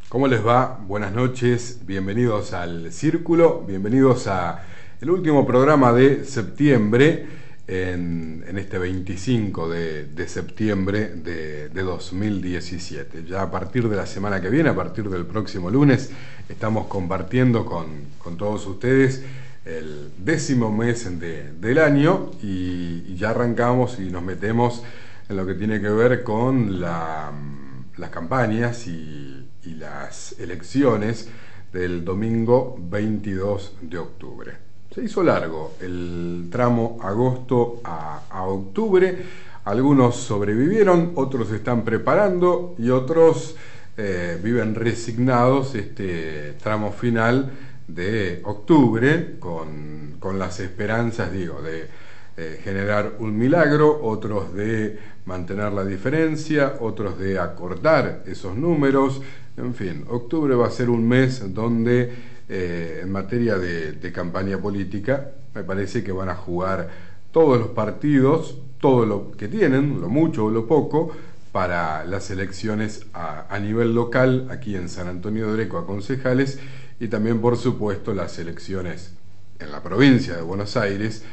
¿Cómo les va? Buenas noches, bienvenidos al Círculo, bienvenidos a el último programa de septiembre, en este 25 de septiembre de 2017. Ya a partir de la semana que viene, a partir del próximo lunes, estamos compartiendo con todos ustedes el 10º mes del año y ya arrancamos y nos metemos en lo que tiene que ver con las campañas y las elecciones del domingo 22 de octubre. Se hizo largo el tramo agosto a octubre, algunos sobrevivieron, otros se están preparando y otros viven resignados este tramo final de octubre con las esperanzas, de generar un milagro, otros de mantener la diferencia, otros de acortar esos números. En fin, octubre va a ser un mes donde en materia de campaña política me parece que van a jugar todos los partidos, todo lo que tienen, lo mucho o lo poco, para las elecciones a nivel local, aquí en San Antonio de Areco a concejales, y también por supuesto las elecciones en la provincia de Buenos Aires,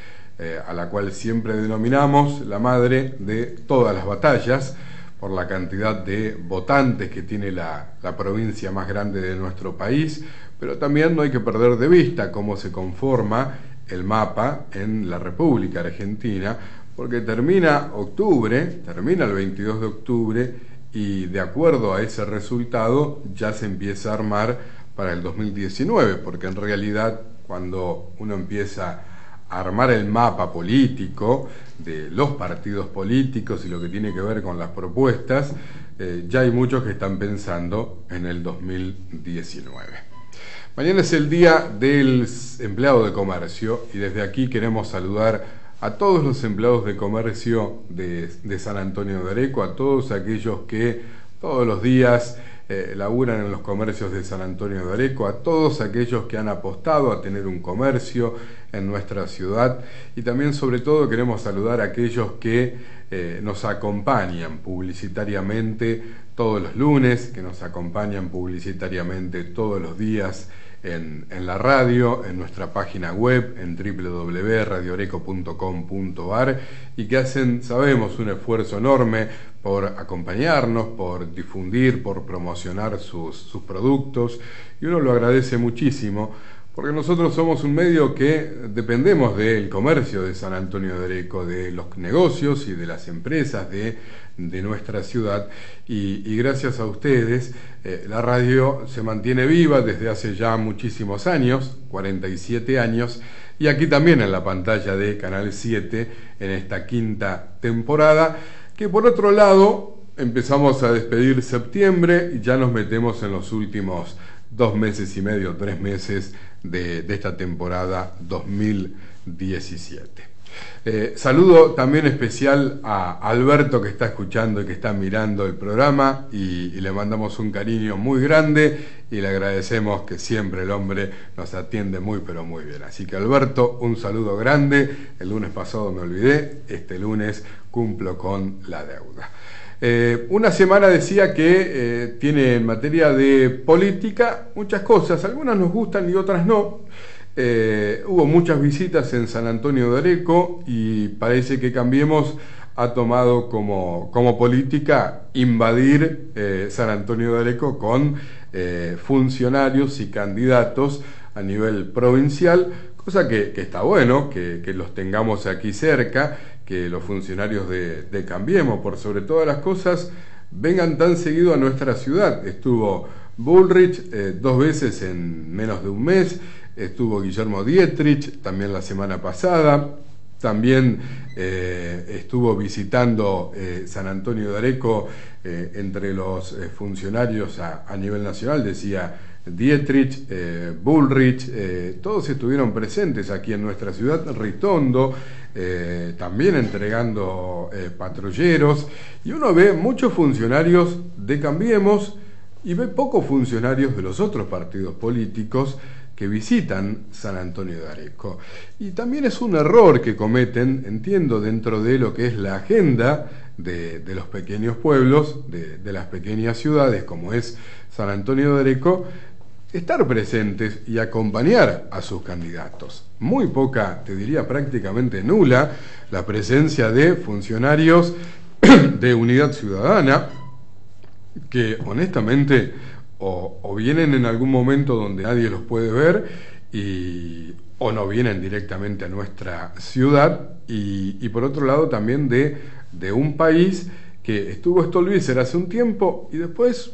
a la cual siempre denominamos la madre de todas las batallas, por la cantidad de votantes que tiene la provincia más grande de nuestro país, pero también no hay que perder de vista cómo se conforma el mapa en la República Argentina, porque termina el 22 de octubre, y de acuerdo a ese resultado ya se empieza a armar para el 2019, porque en realidad cuando uno empieza a armar el mapa político de los partidos políticos y lo que tiene que ver con las propuestas, ya hay muchos que están pensando en el 2019. Mañana es el Día del Empleado de Comercio y desde aquí queremos saludar a todos los empleados de comercio de San Antonio de Areco, a todos aquellos que todos los días laburan en los comercios de San Antonio de Areco, a todos aquellos que han apostado a tener un comercio en nuestra ciudad, y también sobre todo queremos saludar a aquellos que nos acompañan publicitariamente todos los lunes, que nos acompañan publicitariamente todos los días en la radio, en nuestra página web, en www.radioareco.com.ar, y que hacen, sabemos, un esfuerzo enorme por acompañarnos, por difundir, por promocionar sus productos, y uno lo agradece muchísimo, porque nosotros somos un medio que dependemos del comercio de San Antonio de Areco, de los negocios y de las empresas de nuestra ciudad, y gracias a ustedes la radio se mantiene viva desde hace ya muchísimos años, 47 años, y aquí también en la pantalla de Canal 7 en esta 5ª temporada, que por otro lado empezamos a despedir septiembre y ya nos metemos en los últimos 2 meses y medio, 3 meses de esta temporada 2017. Saludo también especial a Alberto, que está escuchando y que está mirando el programa, y le mandamos un cariño muy grande y le agradecemos que siempre el hombre nos atiende muy pero muy bien. Así que Alberto, un saludo grande. El lunes pasado me olvidé, este lunes cumplo con la deuda. Una semana decía que tiene en materia de política muchas cosas, algunas nos gustan y otras no. Hubo muchas visitas en San Antonio de Areco y parece que Cambiemos ha tomado como política invadir San Antonio de Areco con funcionarios y candidatos a nivel provincial, cosa que está bueno, que los tengamos aquí cerca, que los funcionarios de Cambiemos, por sobre todas las cosas, vengan tan seguido a nuestra ciudad. Estuvo Bullrich 2 veces en menos de un mes, estuvo Guillermo Dietrich también la semana pasada, también estuvo visitando San Antonio de Areco entre los funcionarios a nivel nacional, decía Dietrich, Bullrich, todos estuvieron presentes aquí en nuestra ciudad. Ritondo también entregando patrulleros, y uno ve muchos funcionarios de Cambiemos y ve pocos funcionarios de los otros partidos políticos que visitan San Antonio de Areco. Y también es un error que cometen, entiendo, dentro de lo que es la agenda de los pequeños pueblos, de las pequeñas ciudades, como es San Antonio de Areco, estar presentes y acompañar a sus candidatos. Muy poca, te diría prácticamente nula, la presencia de funcionarios de Unidad Ciudadana, que honestamente o vienen en algún momento donde nadie los puede ver, o no vienen directamente a nuestra ciudad, y por otro lado también de un país que estuvo Stolbizer hace un tiempo y después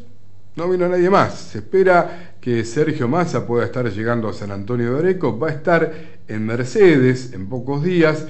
no vino nadie más. Se espera que Sergio Massa pueda estar llegando a San Antonio de Areco, va a estar en Mercedes en pocos días,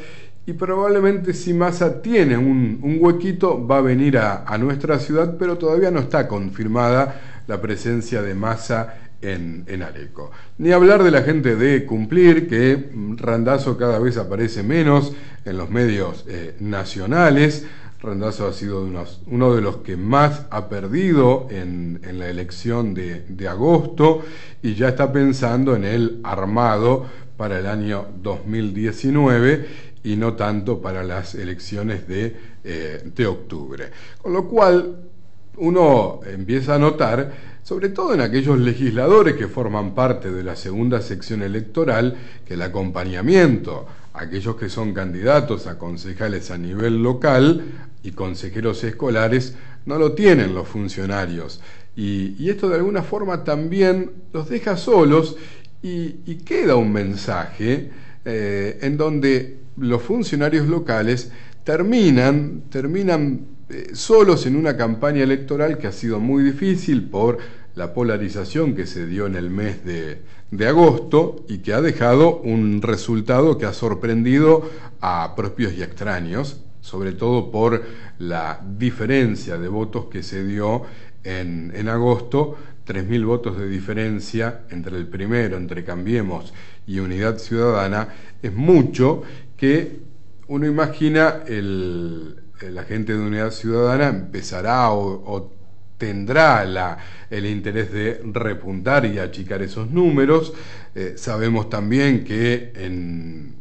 y probablemente si Massa tiene un huequito va a venir a nuestra ciudad, pero todavía no está confirmada la presencia de Massa en Areco. Ni hablar de la gente de Cumplir, que Randazzo cada vez aparece menos en los medios nacionales. Randazzo ha sido uno de los que más ha perdido en la elección de agosto, y ya está pensando en el armado para el año 2019 y no tanto para las elecciones de octubre. Con lo cual uno empieza a notar, sobre todo en aquellos legisladores que forman parte de la segunda sección electoral, que el acompañamiento a aquellos que son candidatos a concejales a nivel local y consejeros escolares no lo tienen los funcionarios, y esto de alguna forma también los deja solos, y queda un mensaje en donde los funcionarios locales terminan solos en una campaña electoral que ha sido muy difícil por la polarización que se dio en el mes de agosto, y que ha dejado un resultado que ha sorprendido a propios y extraños, sobre todo por la diferencia de votos que se dio en agosto. 3.000 votos de diferencia entre el primero, entre Cambiemos y Unidad Ciudadana, es mucho, que uno imagina la gente de Unidad Ciudadana empezará o tendrá el interés de repuntar y achicar esos números. Sabemos también que en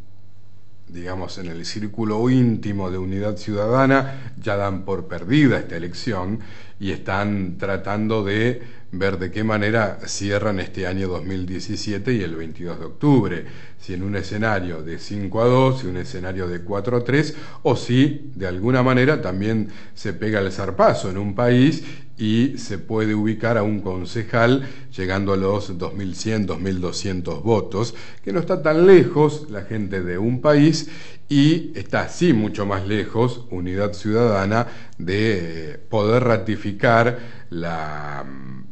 el círculo íntimo de Unidad Ciudadana ya dan por perdida esta elección y están tratando de ver de qué manera cierran este año 2017 y el 22 de octubre, si en un escenario de 5-2, y un escenario de 4-3, o si de alguna manera también se pega el zarpazo en un país y se puede ubicar a un concejal llegando a los 2.100, 2.200 votos, que no está tan lejos la gente de un país, y está sí mucho más lejos Unidad Ciudadana de poder ratificar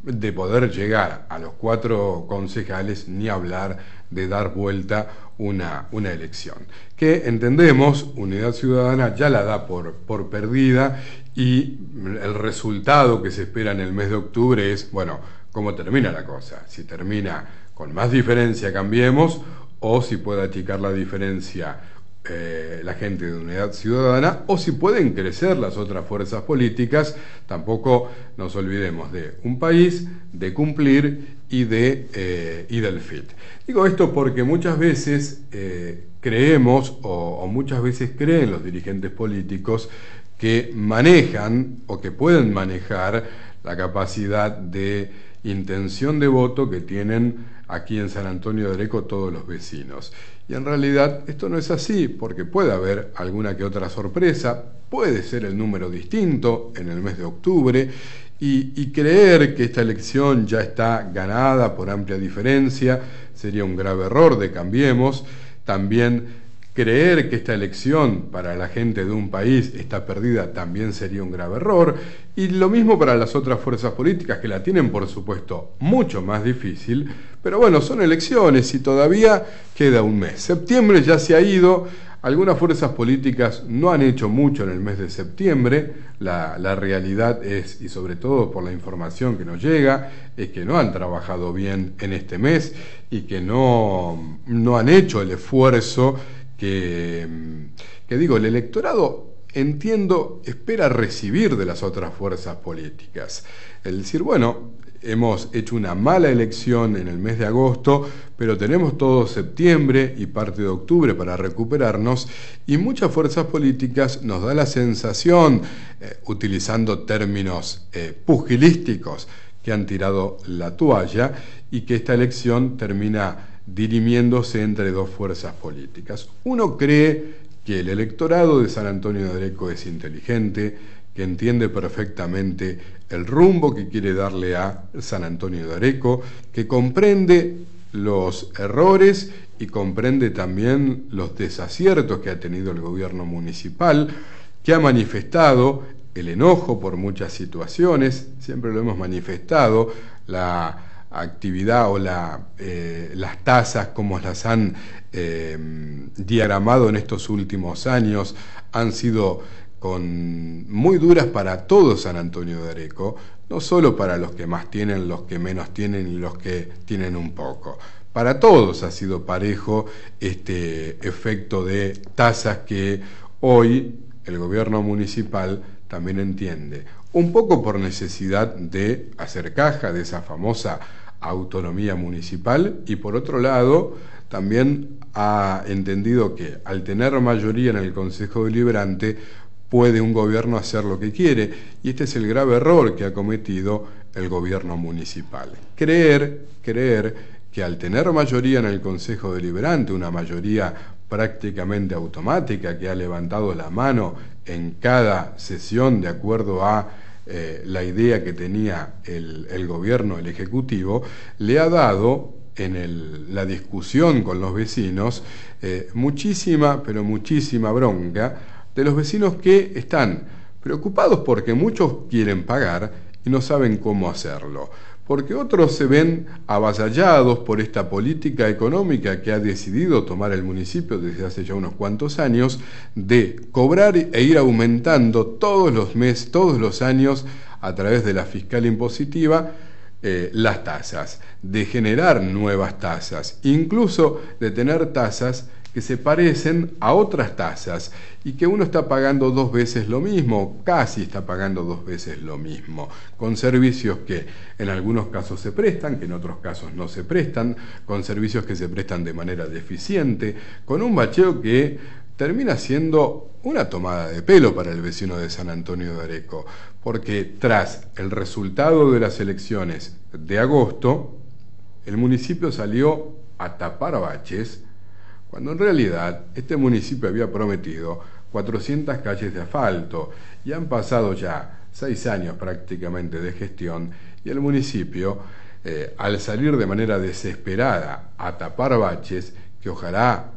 de poder llegar a los 4 concejales, ni hablar de dar vuelta una elección, que entendemos Unidad Ciudadana ya la da por perdida, y el resultado que se espera en el mes de octubre es, bueno, cómo termina la cosa, si termina con más diferencia Cambiemos, o si puede achicar la diferencia la gente de Unidad Ciudadana, o si pueden crecer las otras fuerzas políticas. Tampoco nos olvidemos de un país, de Cumplir y del FIT. Digo esto porque muchas veces creemos o muchas veces creen los dirigentes políticos que manejan o que pueden manejar la capacidad de intención de voto que tienen aquí en San Antonio de Areco todos los vecinos. Y en realidad esto no es así, porque puede haber alguna que otra sorpresa, puede ser el número distinto en el mes de octubre, y creer que esta elección ya está ganada por amplia diferencia sería un grave error de Cambiemos. También creer que esta elección para la gente de un país está perdida también sería un grave error, y lo mismo para las otras fuerzas políticas, que la tienen por supuesto mucho más difícil, pero bueno, son elecciones y todavía queda un mes. Septiembre ya se ha ido, algunas fuerzas políticas no han hecho mucho en el mes de septiembre, la realidad es, y sobre todo por la información que nos llega, es que no han trabajado bien en este mes y que no han hecho el esfuerzo que digo, el electorado entiendo, espera recibir de las otras fuerzas políticas. Es decir, bueno, hemos hecho una mala elección en el mes de agosto, pero tenemos todo septiembre y parte de octubre para recuperarnos, y muchas fuerzas políticas nos da la sensación, utilizando términos pugilísticos, que han tirado la toalla y que esta elección termina dirimiéndose entre dos fuerzas políticas. Uno cree que el electorado de San Antonio de Areco es inteligente, que entiende perfectamente el rumbo que quiere darle a San Antonio de Areco, que comprende los errores y comprende también los desaciertos que ha tenido el gobierno municipal, que ha manifestado el enojo por muchas situaciones, siempre lo hemos manifestado, la actividad o las tasas como las han diagramado en estos últimos años han sido muy duras para todo San Antonio de Areco, no solo para los que más tienen, los que menos tienen y los que tienen un poco. Para todos ha sido parejo este efecto de tasas que hoy el gobierno municipal también entiende, un poco por necesidad de hacer caja de esa famosa autonomía municipal, y por otro lado también ha entendido que al tener mayoría en el Consejo Deliberante puede un gobierno hacer lo que quiere, y este es el grave error que ha cometido el gobierno municipal. Creer que al tener mayoría en el Consejo Deliberante, una mayoría prácticamente automática que ha levantado la mano en cada sesión de acuerdo a la idea que tenía el gobierno, el Ejecutivo, le ha dado en la discusión con los vecinos muchísima, pero muchísima bronca de los vecinos que están preocupados porque muchos quieren pagar y no saben cómo hacerlo, porque otros se ven avasallados por esta política económica que ha decidido tomar el municipio desde hace ya unos cuantos años, de cobrar e ir aumentando todos los meses, todos los años, a través de la fiscal impositiva, las tasas, de generar nuevas tasas, incluso de tener tasas que se parecen a otras tasas y que uno está pagando 2 veces lo mismo, casi está pagando 2 veces lo mismo, con servicios que en algunos casos se prestan, que en otros casos no se prestan, con servicios que se prestan de manera deficiente, con un bacheo que termina siendo una tomada de pelo para el vecino de San Antonio de Areco, porque tras el resultado de las elecciones de agosto, el municipio salió a tapar baches, cuando en realidad este municipio había prometido 400 calles de asfalto, y han pasado ya 6 años prácticamente de gestión, y el municipio, al salir de manera desesperada a tapar baches, que ojalá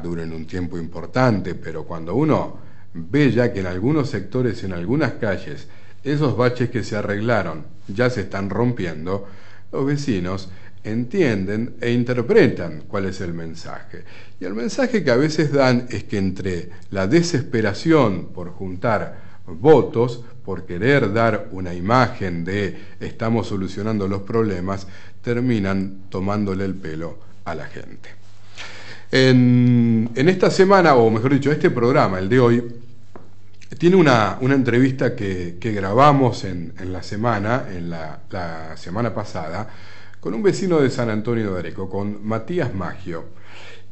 duren un tiempo importante, pero cuando uno ve ya que en algunos sectores, en algunas calles, esos baches que se arreglaron ya se están rompiendo, los vecinos entienden e interpretan cuál es el mensaje. Y el mensaje que a veces dan es que entre la desesperación por juntar votos, por querer dar una imagen de estamos solucionando los problemas, terminan tomándole el pelo a la gente. En esta semana, o mejor dicho, este programa, el de hoy, tiene una entrevista que grabamos en la semana pasada, con un vecino de San Antonio de Areco, con Matías Maggio.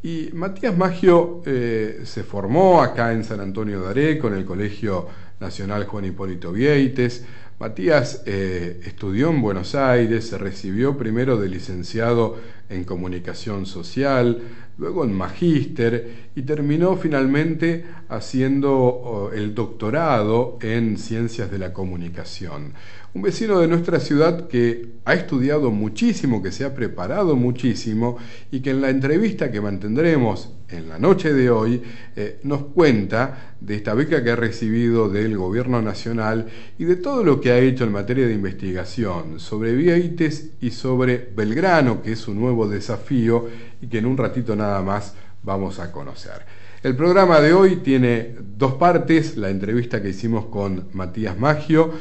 Y Matías Maggio se formó acá en San Antonio de Areco, en el Colegio Nacional Juan Hipólito Vieites. Matías estudió en Buenos Aires, se recibió primero de licenciado en Comunicación Social, luego en Magíster, y terminó finalmente haciendo el doctorado en Ciencias de la Comunicación. Un vecino de nuestra ciudad que ha estudiado muchísimo, que se ha preparado muchísimo, y que en la entrevista que mantendremos en la noche de hoy nos cuenta de esta beca que ha recibido del Gobierno Nacional y de todo lo que ha hecho en materia de investigación sobre Vieites y sobre Belgrano, que es un nuevo desafío y que en un ratito nada más vamos a conocer. El programa de hoy tiene 2 partes, la entrevista que hicimos con Matías Maggio,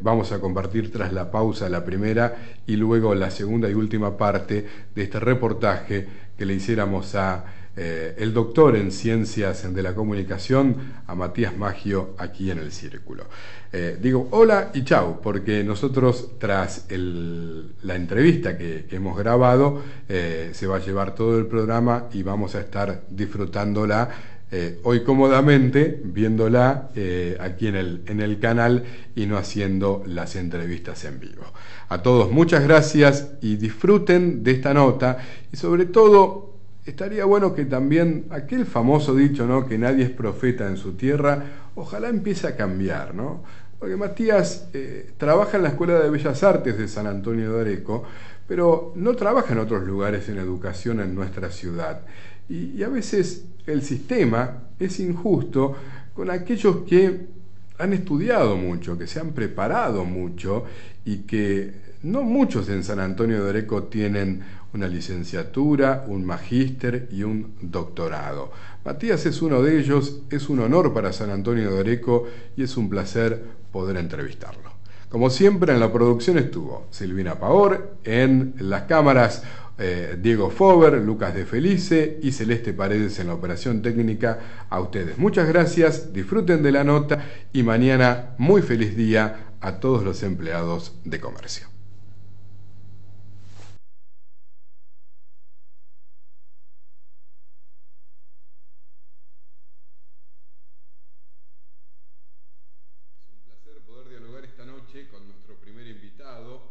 vamos a compartir tras la pausa la primera y luego la segunda y última parte de este reportaje que le hiciéramos a el doctor en Ciencias de la Comunicación, a Matías Maggio, aquí en el Círculo. Digo hola y chau, porque nosotros tras la entrevista que hemos grabado, se va a llevar todo el programa y vamos a estar disfrutándola hoy cómodamente, viéndola aquí en el canal y no haciendo las entrevistas en vivo. A todos muchas gracias y disfruten de esta nota, y sobre todo estaría bueno que también aquel famoso dicho, ¿no?, que nadie es profeta en su tierra, ojalá empiece a cambiar, ¿no? Porque Matías trabaja en la Escuela de Bellas Artes de San Antonio de Areco, pero no trabaja en otros lugares en educación en nuestra ciudad. Y a veces el sistema es injusto con aquellos que han estudiado mucho, que se han preparado mucho y que no muchos en San Antonio de Areco tienen una licenciatura, un magíster y un doctorado. Matías es uno de ellos, es un honor para San Antonio de Areco y es un placer poder entrevistarlo. Como siempre, en la producción estuvo Silvina Paor, en las cámaras Diego Fover, Lucas de Felice y Celeste Paredes en la operación técnica. A ustedes muchas gracias, disfruten de la nota y mañana muy feliz día a todos los empleados de comercio.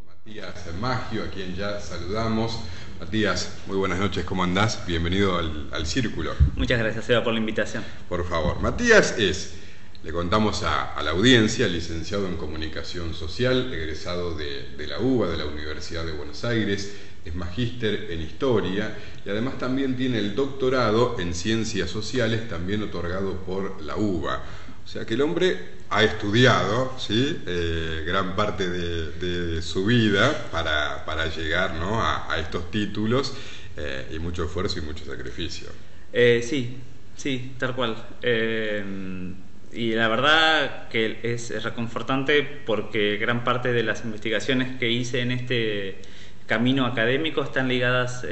Matías Maggio, a quien ya saludamos. Matías, muy buenas noches, ¿cómo andás? Bienvenido al Círculo. Muchas gracias, Eva, por la invitación. Por favor, Matías le contamos a la audiencia, licenciado en Comunicación Social, egresado de la UBA, de la Universidad de Buenos Aires, es magíster en Historia y además también tiene el doctorado en Ciencias Sociales, también otorgado por la UBA. O sea que el hombre ha estudiado, ¿sí?, gran parte de su vida para llegar, ¿no?, a estos títulos, y mucho esfuerzo y mucho sacrificio. Sí, tal cual. Y la verdad que es reconfortante porque gran parte de las investigaciones que hice en este camino académico están ligadas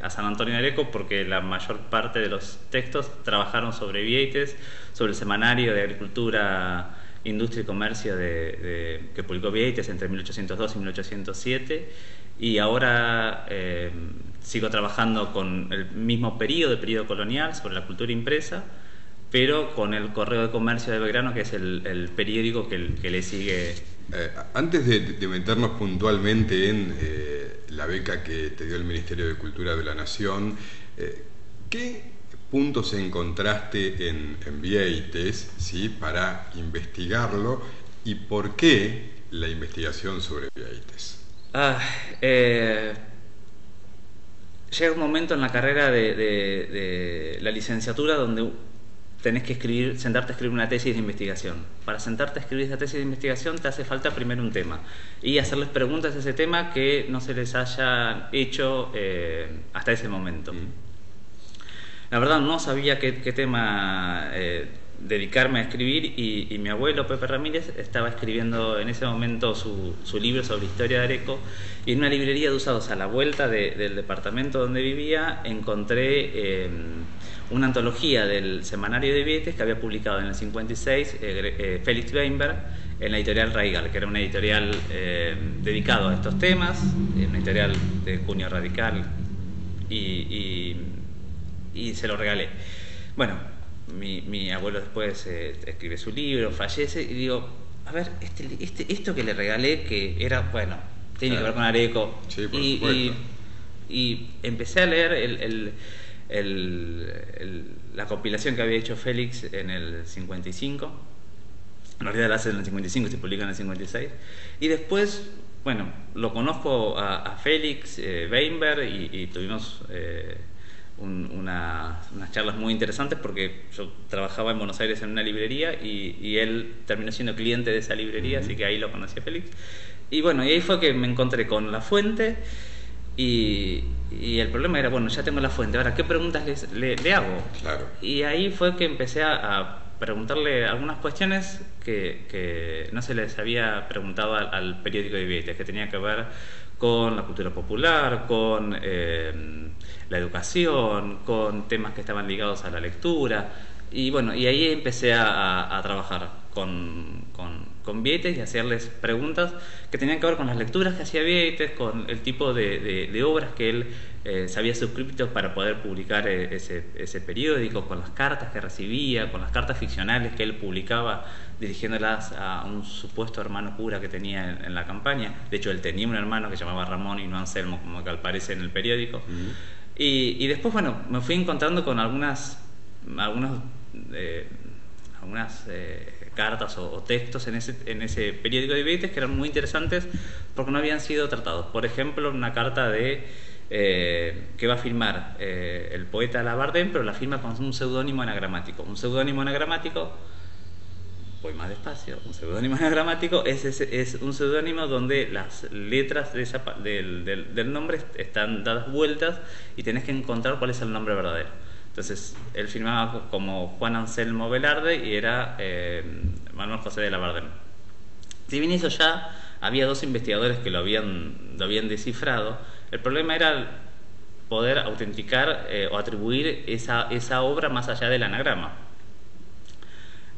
a San Antonio de Areco, porque la mayor parte de los textos trabajaron sobre Vieites, sobre el semanario de Agricultura, Industria y Comercio que publicó Vieites entre 1802 y 1807, y ahora sigo trabajando con el mismo periodo colonial sobre la cultura impresa, pero con el Correo de Comercio de Belgrano, que es el periódico que le sigue. Antes de meternos puntualmente en la beca que te dio el Ministerio de Cultura de la Nación, ¿qué puntos encontraste en Vieites, ¿sí?, para investigarlo, y por qué la investigación sobre Vieites? Llega un momento en la carrera de la licenciatura donde tenés que sentarte a escribir una tesis de investigación. Para sentarte a escribir esa tesis de investigación te hace falta primero un tema y hacerles preguntas a ese tema que no se les haya hecho hasta ese momento. La verdad no sabía qué tema dedicarme a escribir, y mi abuelo Pepe Ramírez estaba escribiendo en ese momento su libro sobre historia de Areco, y en una librería de usados a la vuelta del departamento donde vivía encontré una antología del semanario de Vieites que había publicado en el 56 Félix Weinberg en la editorial Raigal, que era una editorial dedicado a estos temas, una editorial de cuño radical, y se lo regalé. Bueno, mi abuelo después escribe su libro, fallece, y digo, a ver, esto que le regalé, que era, bueno, tiene que ver con Areco. Sí, por supuesto. Y empecé a leer la compilación que había hecho Félix en el 55. En realidad la hace en el 55, se publica en el 56. Y después, bueno, lo conozco a Félix Weinberg, y tuvimos unas charlas muy interesantes, porque yo trabajaba en Buenos Aires en una librería y él terminó siendo cliente de esa librería, así que ahí lo conocí a Félix. Y bueno, y ahí fue que me encontré con la fuente, y el problema era, bueno, ya tengo la fuente, ahora ¿qué preguntas le hago? Claro. Y ahí fue que empecé a preguntarle algunas cuestiones que no se les había preguntado al periódico de Vieites, que tenía que ver con la cultura popular, con la educación, con temas que estaban ligados a la lectura. Y bueno, y ahí empecé a trabajar con Vieites y hacerles preguntas que tenían que ver con las lecturas que hacía Vieites, con el tipo de obras que él se había suscrito para poder publicar ese periódico, con las cartas que recibía, con las cartas ficcionales que él publicaba dirigiéndolas a un supuesto hermano cura que tenía en la campaña. De hecho, él tenía un hermano que se llamaba Ramón y no Anselmo, como que aparece en el periódico. Y después, bueno, me fui encontrando con algunas cartas o textos en ese periódico de Vieites que eran muy interesantes porque no habían sido tratados. Por ejemplo, una carta que va a firmar el poeta Labardén, pero la firma con un seudónimo anagramático. Un seudónimo anagramático, voy más despacio, un seudónimo anagramático es un seudónimo donde las letras del nombre están dadas vueltas y tenés que encontrar cuál es el nombre verdadero. Entonces, él firmaba como Juan Anselmo Velarde y era Manuel José de Labardén. Si bien eso ya había dos investigadores que lo habían descifrado, el problema era poder autenticar o atribuir esa obra más allá del anagrama.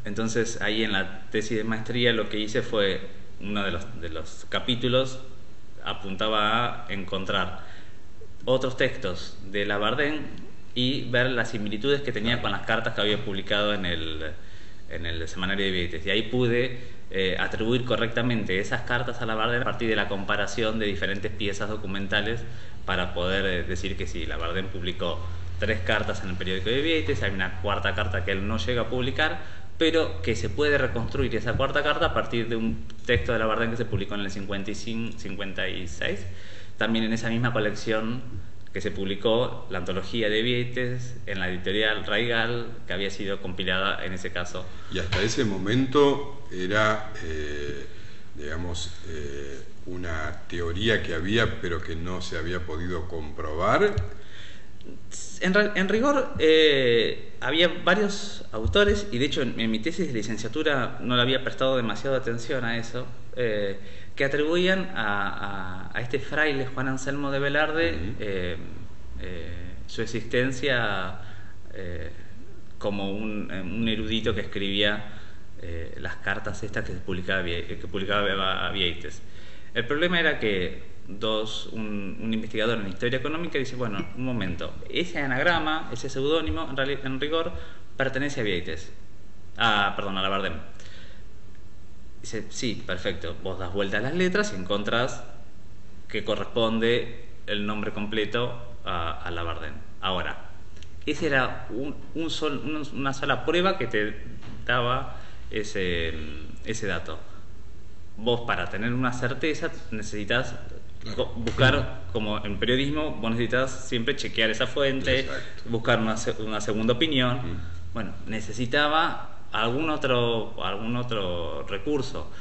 Entonces, ahí en la tesis de maestría lo que hice fue, uno de los capítulos apuntaba a encontrar otros textos de Labardén y ver las similitudes que tenía con las cartas que había publicado en el semanario de Vieites. Y ahí pude atribuir correctamente esas cartas a Labardén a partir de la comparación de diferentes piezas documentales para poder decir que sí, Labardén publicó 3 cartas en el periódico de Vieites, hay una cuarta carta que él no llega a publicar, pero que se puede reconstruir esa cuarta carta a partir de un texto de Labardén que se publicó en el 56, también en esa misma colección que se publicó, la antología de Vieites, en la editorial Raigal, que había sido compilada en ese caso. Y hasta ese momento era, una teoría que había, pero que no se había podido comprobar. En rigor, había varios autores, y de hecho en mi tesis de licenciatura no le había prestado demasiada atención a eso, que atribuían a este fraile Juan Anselmo de Velarde su existencia como un erudito que escribía las cartas estas que publicaba a Vieites. El problema era que un investigador en historia económica dice, bueno, un momento, ese anagrama, ese seudónimo, en rigor, pertenece a Vieites. A Labardén. Dice, sí, perfecto, vos das vuelta a las letras y encontrás que corresponde el nombre completo a Labardén. Ahora, esa era una sola prueba que te daba ese dato. Vos, para tener una certeza, necesitas buscar, como en periodismo, vos necesitas siempre chequear esa fuente. Exacto. Buscar una segunda opinión. Bueno, necesitaba algún otro recurso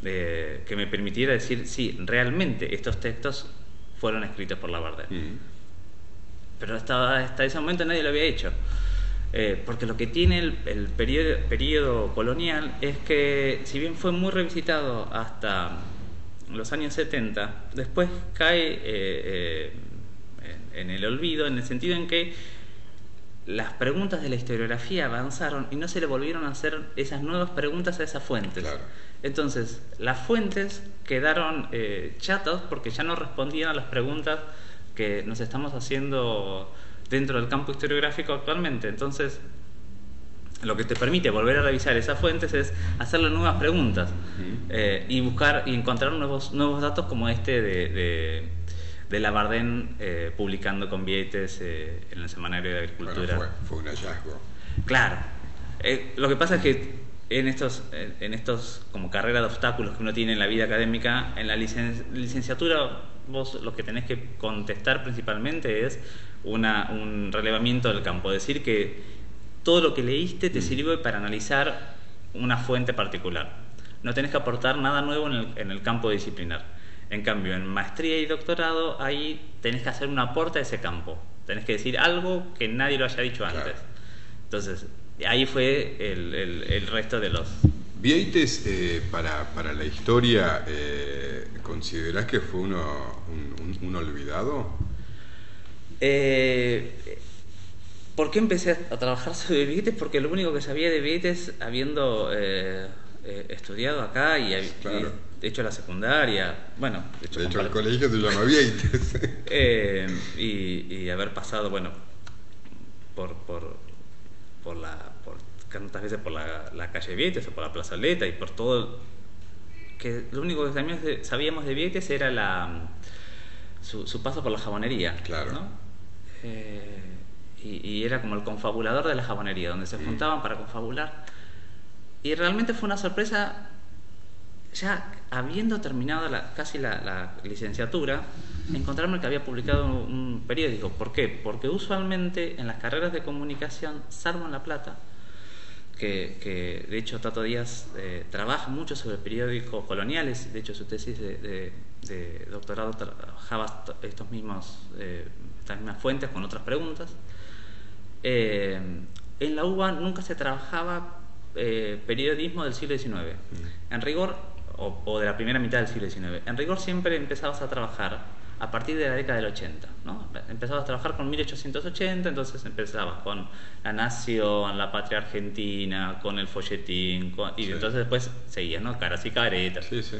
que me permitiera decir, sí, realmente estos textos fueron escritos por Labardén. Pero hasta ese momento nadie lo había hecho. Porque lo que tiene el periodo colonial es que, si bien fue muy revisitado hasta los años 70, después cae en el olvido, en el sentido en que las preguntas de la historiografía avanzaron y no se le volvieron a hacer esas nuevas preguntas a esas fuentes. Claro. Entonces, las fuentes quedaron chatas porque ya no respondían a las preguntas que nos estamos haciendo dentro del campo historiográfico actualmente. Entonces, lo que te permite volver a revisar esas fuentes es hacerle nuevas preguntas y buscar y encontrar nuevos datos como este de Labardén publicando con Vieites en el Semanario de Agricultura. Bueno, fue un hallazgo. Claro. Lo que pasa es que en estos como carrera de obstáculos que uno tiene en la vida académica, en la licenciatura vos lo que tenés que contestar principalmente es un relevamiento del campo, decir que todo lo que leíste te sirve para analizar una fuente particular. No tenés que aportar nada nuevo en el campo disciplinar. En cambio, en maestría y doctorado, ahí tenés que hacer un aporte a ese campo. Tenés que decir algo que nadie lo haya dicho antes. Claro. Entonces, ahí fue el resto de los... Vieites, para la historia, ¿considerás que fue un olvidado? ¿Por qué empecé a trabajar sobre Vieites? Porque lo único que sabía de Vieites, habiendo estudiado acá y hecho la secundaria, bueno, de hecho el colegio se llama Vieites. Y haber pasado, bueno, tantas veces por la calle Vieites o por la plazoleta y por todo, que lo único que también sabíamos de Vieites era su paso por la jabonería, claro, ¿no? Y era como el confabulador de la jabonería, donde se juntaban para confabular, y realmente fue una sorpresa, ya habiendo terminado casi la licenciatura, encontrarme que había publicado un periódico. ¿Por qué? Porque usualmente en las carreras de comunicación, salvo en La Plata, que de hecho Tato Díaz trabaja mucho sobre periódicos coloniales, de hecho su tesis de doctorado trabajaba estas mismas fuentes con otras preguntas. En la UBA nunca se trabajaba periodismo del siglo XIX. En rigor, o de la primera mitad del siglo XIX. En rigor siempre empezabas a trabajar a partir de la década del 80, ¿no? Empezabas a trabajar con 1880, entonces empezabas con La Nación, La Patria Argentina, con El Folletín, y entonces después seguías, ¿no? Caras y Caretas. Sí, sí.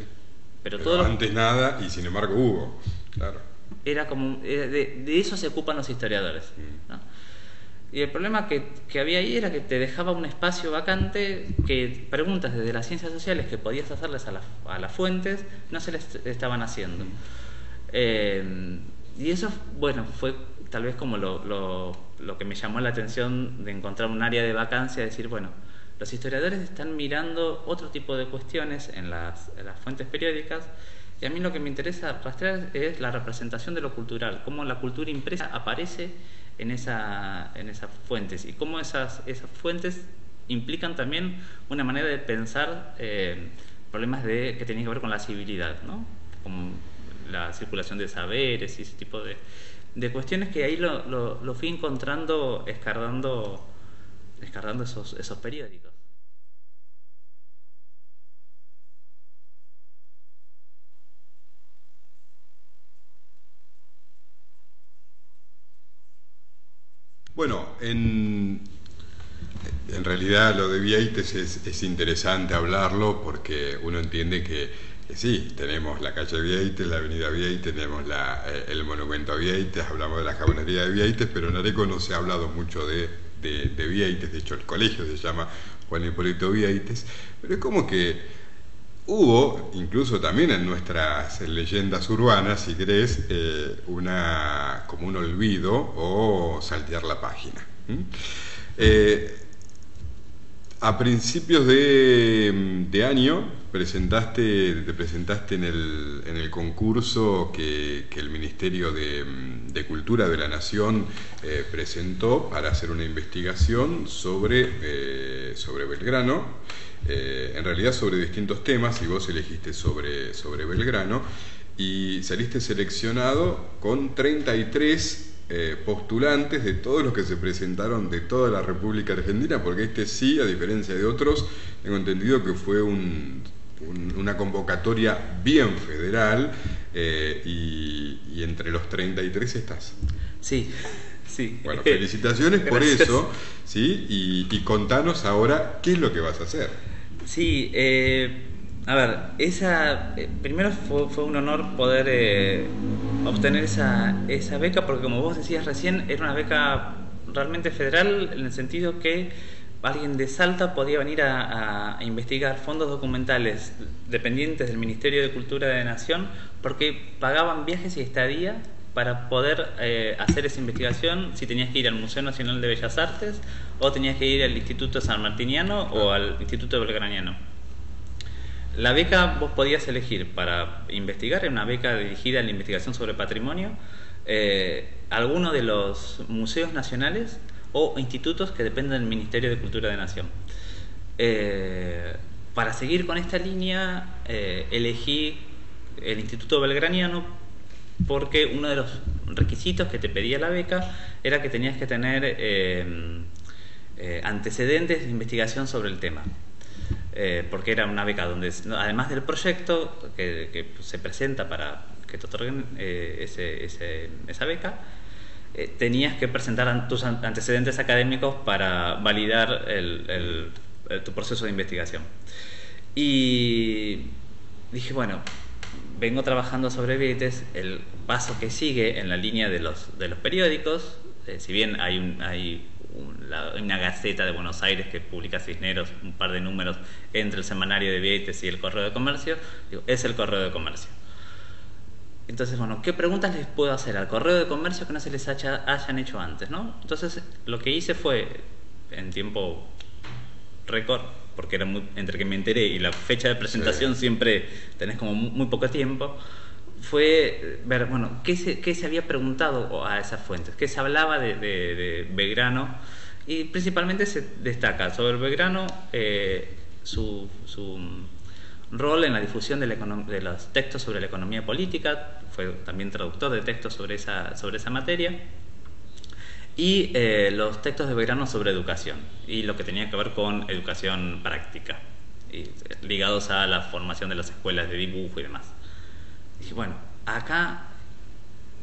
Pero antes nada, y sin embargo hubo, claro. Era como... de eso se ocupan los historiadores, ¿no? Y el problema que había ahí era que te dejaba un espacio vacante, que preguntas desde las ciencias sociales que podías hacerles a las fuentes no se les estaban haciendo. Y eso, bueno, fue tal vez como lo que me llamó la atención, de encontrar un área de vacancia, decir, bueno, los historiadores están mirando otro tipo de cuestiones en las fuentes periódicas, y a mí lo que me interesa rastrear es la representación de lo cultural, cómo la cultura impresa aparece en esas fuentes, y cómo esas fuentes implican también una manera de pensar problemas que tienen que ver con la civilidad, ¿no? Como la circulación de saberes y ese tipo de cuestiones, que ahí lo fui encontrando escardando esos periódicos. Bueno, en realidad lo de Vieites es interesante hablarlo, porque uno entiende que sí, tenemos la calle Vieites, la avenida Vieites, tenemos el monumento a Vieites, hablamos de la jabonería de Vieites, pero en Areco no se ha hablado mucho de Vieites. De hecho el colegio se llama Juan Hipólito Vieites, pero es como que hubo, incluso también en nuestras leyendas urbanas, si querés, como un olvido o saltear la página. A principios de año te presentaste en el concurso que el Ministerio de Cultura de la Nación presentó para hacer una investigación sobre Belgrano, en realidad sobre distintos temas, y vos elegiste sobre Belgrano, y saliste seleccionado con 33 postulantes de todos los que se presentaron de toda la República Argentina, porque sí, a diferencia de otros, tengo entendido que fue una convocatoria bien federal, y entre los 33 estás. Sí, sí. Bueno, felicitaciones por eso, ¿sí? Y contanos ahora qué es lo que vas a hacer. Sí, a ver, primero fue un honor poder obtener esa beca, porque como vos decías recién, era una beca realmente federal, en el sentido que alguien de Salta podía venir a investigar fondos documentales dependientes del Ministerio de Cultura de la Nación, porque pagaban viajes y estadía para poder hacer esa investigación, si tenías que ir al Museo Nacional de Bellas Artes, o tenías que ir al Instituto San Martiniano o al Instituto Belgraniano. La beca vos podías elegir para investigar, era una beca dirigida a la investigación sobre patrimonio, alguno de los museos nacionales o institutos que dependen del Ministerio de Cultura de la Nación. Para seguir con esta línea, elegí el Instituto Belgraniano, porque uno de los requisitos que te pedía la beca era que tenías que tener antecedentes de investigación sobre el tema. Porque era una beca donde, además del proyecto que se presenta para que te otorguen esa beca, tenías que presentar tus antecedentes académicos para validar tu proceso de investigación. Y dije, bueno, vengo trabajando sobre Vieites, el paso que sigue en la línea de los periódicos, si bien hay una Gaceta de Buenos Aires que publica Cisneros, un par de números entre el semanario de Vieites y el Correo de Comercio, es el Correo de Comercio. Entonces, bueno, ¿qué preguntas les puedo hacer al Correo de Comercio que no se les hayan hecho antes, ¿no? Entonces, lo que hice fue, en tiempo récord, porque era entre que me enteré y la fecha de presentación siempre tenés como muy poco tiempo, fue ver, bueno, qué se había preguntado a esas fuentes, qué se hablaba de Belgrano, y principalmente se destaca sobre Belgrano su rol en la difusión de los textos sobre la economía política, fue también traductor de textos sobre esa materia, y los textos de Belgrano sobre educación y lo que tenía que ver con educación práctica, ligados a la formación de las escuelas de dibujo y demás. Dije, bueno, acá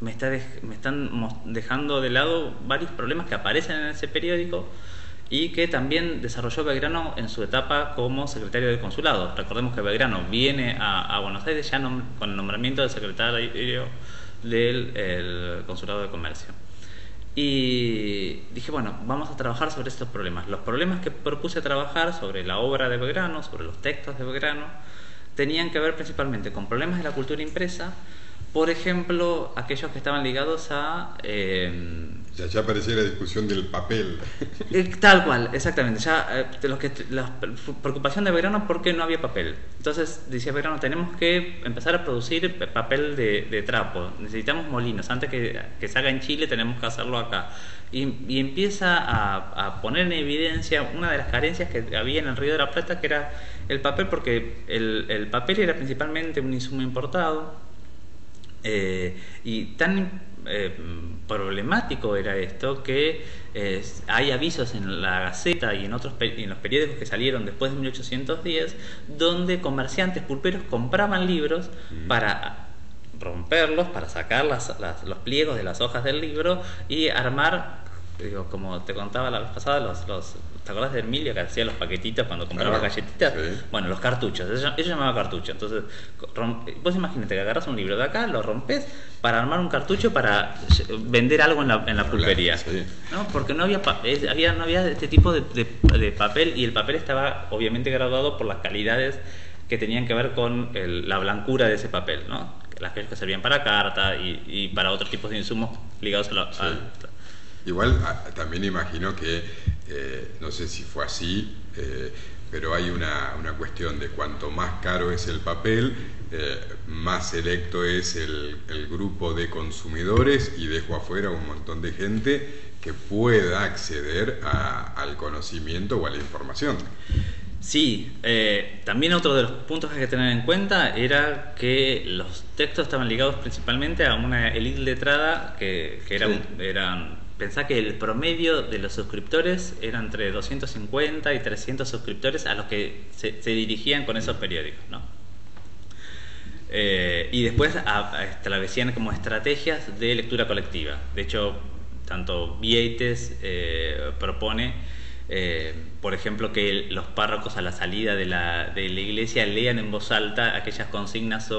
me están dejando de lado varios problemas que aparecen en ese periódico y que también desarrolló Belgrano en su etapa como secretario del consulado. Recordemos que Belgrano viene a Buenos Aires ya con el nombramiento de secretario del Consulado de Comercio. Y dije, bueno, vamos a trabajar sobre estos problemas. Los problemas que propuse trabajar sobre la obra de Belgrano, sobre los textos de Belgrano, tenían que ver principalmente con problemas de la cultura impresa, por ejemplo, aquellos que estaban ligados a... Ya aparecía la discusión del papel. Tal cual, exactamente. La preocupación de Belgrano porque no había papel. Entonces decía Belgrano, tenemos que empezar a producir papel de trapo. Necesitamos molinos. Antes que se haga en Chile tenemos que hacerlo acá. Y empieza a poner en evidencia una de las carencias que había en el Río de la Plata, que era el papel, porque el papel era principalmente un insumo importado. Y tan problemático era esto que hay avisos en la Gaceta y en los periódicos que salieron después de 1810 donde comerciantes pulperos compraban libros para romperlos, para sacar los pliegos de las hojas del libro y armar, como te contaba la vez pasada, ¿te acordás de Emilio que hacía los paquetitos cuando compraba galletitas? Sí. Bueno, los cartuchos, eso llamaba cartucho. Entonces, vos imagínate que agarras un libro de acá, lo rompes para armar un cartucho para vender algo en la pulpería. Sí. ¿No? Porque no había este tipo de papel, y el papel estaba obviamente graduado por las calidades que tenían que ver con la blancura de ese papel, ¿no? Las que servían para carta y para otros tipos de insumos ligados Igual también imagino que, no sé si fue así, pero hay una cuestión de cuanto más caro es el papel, más selecto es el grupo de consumidores, y dejo afuera un montón de gente que pueda acceder al conocimiento o a la información. Sí, también otro de los puntos que hay que tener en cuenta era que los textos estaban ligados principalmente a una élite letrada que eran... Pensá que el promedio de los suscriptores era entre 250 y 300 suscriptores a los que se dirigían con esos periódicos, ¿no? Y después establecían como estrategias de lectura colectiva. De hecho, tanto Vieites propone, por ejemplo, que los párrocos a la salida de la iglesia lean en voz alta aquellas consignas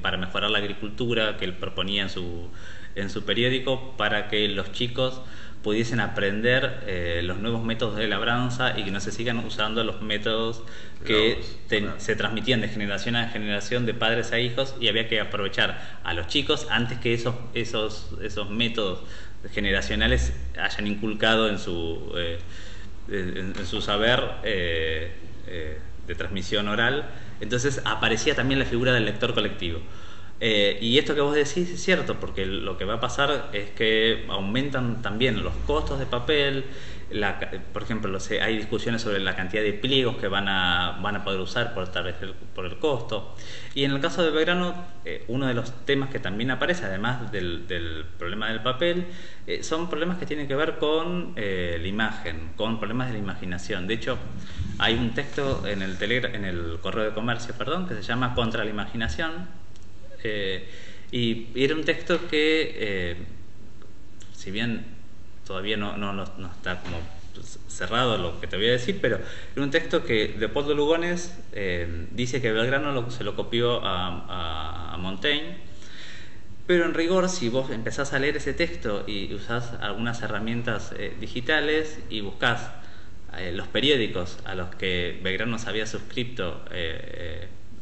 para mejorar la agricultura que él proponía en su periódico, para que los chicos pudiesen aprender los nuevos métodos de labranza y que no se sigan usando los métodos que se transmitían de generación a generación, de padres a hijos, y había que aprovechar a los chicos antes que esos métodos generacionales hayan inculcado en su saber de transmisión oral. Entonces aparecía también la figura del lector colectivo. Y esto que vos decís es cierto, porque lo que va a pasar es que aumentan también los costos de papel. Por ejemplo, hay discusiones sobre la cantidad de pliegos que van a poder usar por el costo. Y en el caso de Belgrano, uno de los temas que también aparece, además del problema del papel, son problemas que tienen que ver con la imagen, con problemas de la imaginación. De hecho, hay un texto en el Correo de Comercio, que se llama Contra la Imaginación. Y era un texto que, si bien todavía no está como cerrado lo que te voy a decir, pero era un texto que Leopoldo Lugones dice que Belgrano se lo copió a Montaigne, pero en rigor, si vos empezás a leer ese texto y usás algunas herramientas digitales y buscás los periódicos a los que Belgrano se había suscrito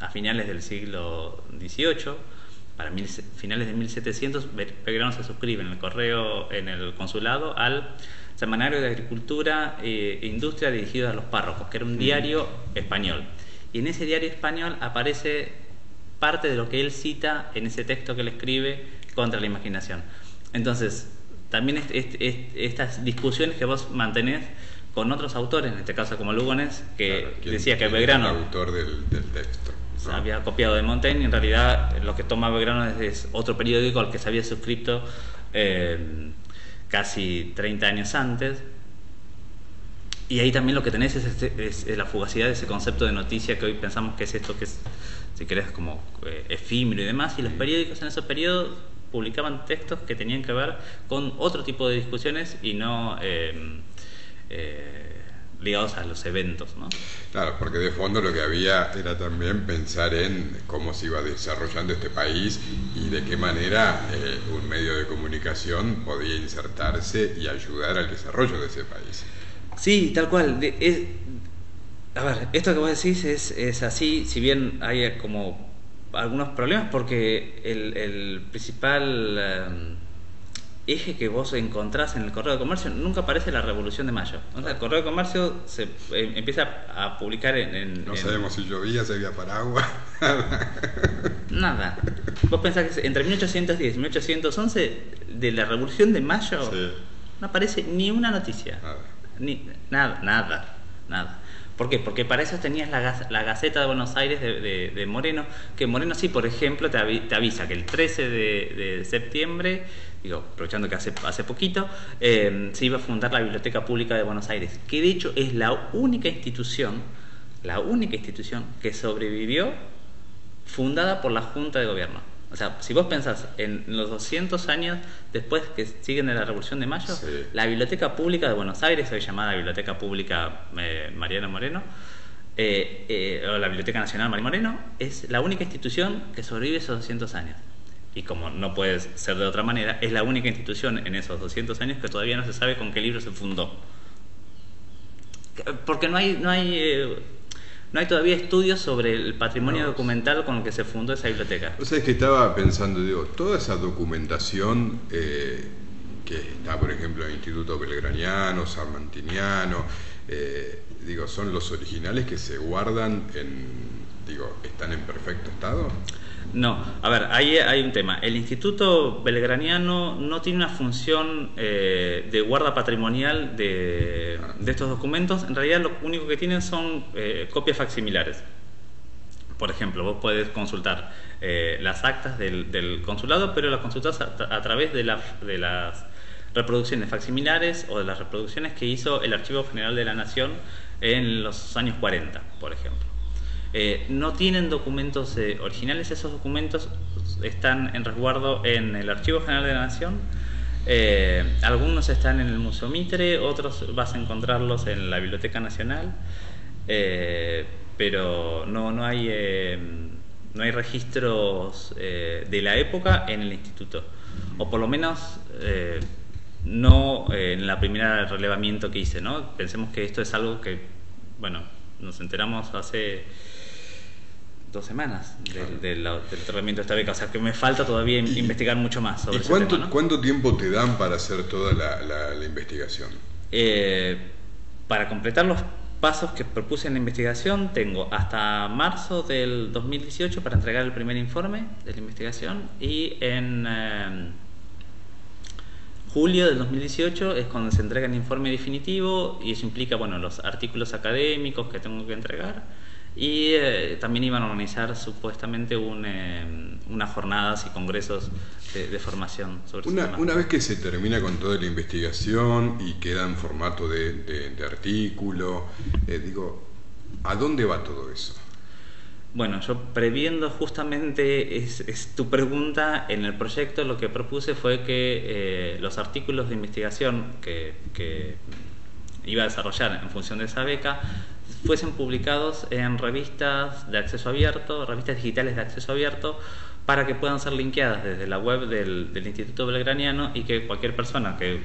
a finales del siglo XVIII, para finales de 1700, Belgrano se suscribe en el consulado al Semanario de Agricultura e Industria dirigido a los párrocos, que era un diario español. Y en ese diario español aparece parte de lo que él cita en ese texto que él escribe contra la imaginación. Entonces, también estas discusiones que vos mantenés con otros autores, en este caso como Lugones, que decía que Belgrano, el autor del texto, se había copiado de Montaigne, y en realidad lo que toma Belgrano es otro periódico al que se había suscrito casi 30 años antes. Y ahí también lo que tenés es la fugacidad de ese concepto de noticia que hoy pensamos que es esto que es, si querés, como efímero y demás. Y los periódicos en esos periodos publicaban textos que tenían que ver con otro tipo de discusiones y no ligados a los eventos, ¿no? Claro, porque de fondo lo que había era también pensar en cómo se iba desarrollando este país y de qué manera un medio de comunicación podía insertarse y ayudar al desarrollo de ese país. Sí, tal cual. A ver, esto que vos decís es así, si bien hay como algunos problemas, porque el principal eje que vos encontrás en el Correo de Comercio nunca aparece la Revolución de Mayo. O sea, el Correo de Comercio se empieza a publicar No sabemos si llovía, si había paraguas. Nada. Vos pensás que entre 1810 y 1811 de la Revolución de Mayo no aparece ni una noticia. Nada. ¿Por qué? Porque para eso tenías la Gaceta de Buenos Aires de Moreno, que Moreno sí, por ejemplo, te avisa que el 13 de septiembre, aprovechando que hace poquito, se iba a fundar la Biblioteca Pública de Buenos Aires, que de hecho es la única institución que sobrevivió fundada por la Junta de Gobierno. O sea, si vos pensás en los 200 años después que siguen de la Revolución de Mayo, la Biblioteca Pública de Buenos Aires, hoy llamada Biblioteca Pública Mariano Moreno, o la Biblioteca Nacional Mariano Moreno, es la única institución que sobrevive esos 200 años. Y como no puede ser de otra manera, es la única institución en esos 200 años que todavía no se sabe con qué libro se fundó. Porque no hay todavía estudios sobre el patrimonio documental con el que se fundó esa biblioteca. O sea, es que estaba pensando, toda esa documentación que está, por ejemplo, en el Instituto Belgraniano, Sarmantiniano, son los originales que se guardan ¿están en perfecto estado? No, a ver, ahí hay un tema. El Instituto Belgraniano no tiene una función de guarda patrimonial de estos documentos. En realidad lo único que tienen son copias facsimilares. Por ejemplo, vos podés consultar las actas del consulado, pero las consultás a través de las reproducciones facsimilares o de las reproducciones que hizo el Archivo General de la Nación en los años 40, por ejemplo. No tienen documentos originales. Esos documentos están en resguardo en el Archivo General de la Nación. Algunos están en el Museo Mitre, otros vas a encontrarlos en la Biblioteca Nacional, pero no hay registros de la época en el instituto, o por lo menos no en la primera relevamiento que hice, ¿no? Pensemos que esto es algo que, nos enteramos hace 2 semanas del tratamiento de esta beca, o sea que me falta todavía investigar mucho más sobre ese tema, ¿no? ¿Cuánto tiempo te dan para hacer toda la investigación? Para completar pasos que propuse en la investigación, tengo hasta marzo del 2018 para entregar el primer informe de la investigación, y en julio del 2018 es cuando se entrega el informe definitivo, y eso implica, bueno, los artículos académicos que tengo que entregar, y también iban a organizar supuestamente unas jornadas y congresos de formación sobre ese tema. Una vez que se termina con toda la investigación y queda en formato de artículo, digo, ¿a dónde va todo eso? Bueno, yo previendo justamente es tu pregunta, en el proyecto lo que propuse fue que los artículos de investigación que iba a desarrollar en función de esa beca fuesen publicados en revistas de acceso abierto, revistas digitales de acceso abierto, para que puedan ser linkeadas desde la web del Instituto Belgraniano, y que cualquier persona que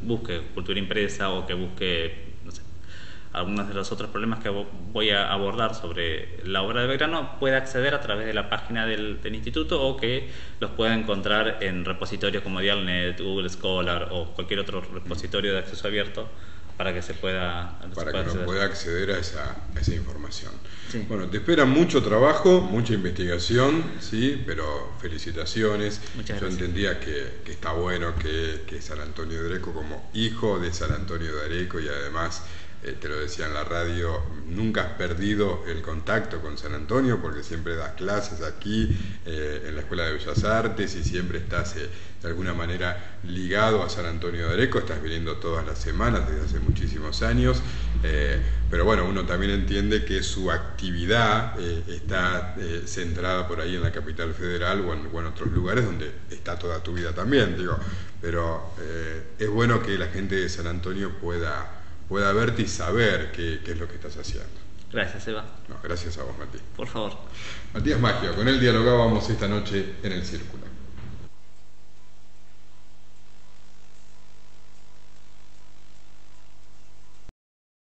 busque cultura impresa o que busque, no sé, algunos de los otros problemas que voy a abordar sobre la obra de Belgrano pueda acceder a través de la página del instituto, o que los pueda encontrar en repositorios como Dialnet, Google Scholar o cualquier otro repositorio de acceso abierto, para que se pueda acceder a esa información. Sí. Bueno, te espera mucho trabajo, mucha investigación, sí, pero felicitaciones. Muchas Yo gracias. entendía que está bueno que San Antonio de Areco, como hijo de San Antonio de Areco, y además te lo decía en la radio, nunca has perdido el contacto con San Antonio, porque siempre das clases aquí en la Escuela de Bellas Artes, y siempre estás de alguna manera ligado a San Antonio de Areco. Estás viniendo todas las semanas desde hace muchísimos años, pero bueno, uno también entiende que su actividad está centrada por ahí en la capital federal o en otros lugares donde está toda tu vida también, digo, pero es bueno que la gente de San Antonio pueda verte y saber qué es lo que estás haciendo. Gracias, Eva. No, gracias a vos, Mati. Por favor. Matías Maggio, con él dialogábamos esta noche en El Círculo.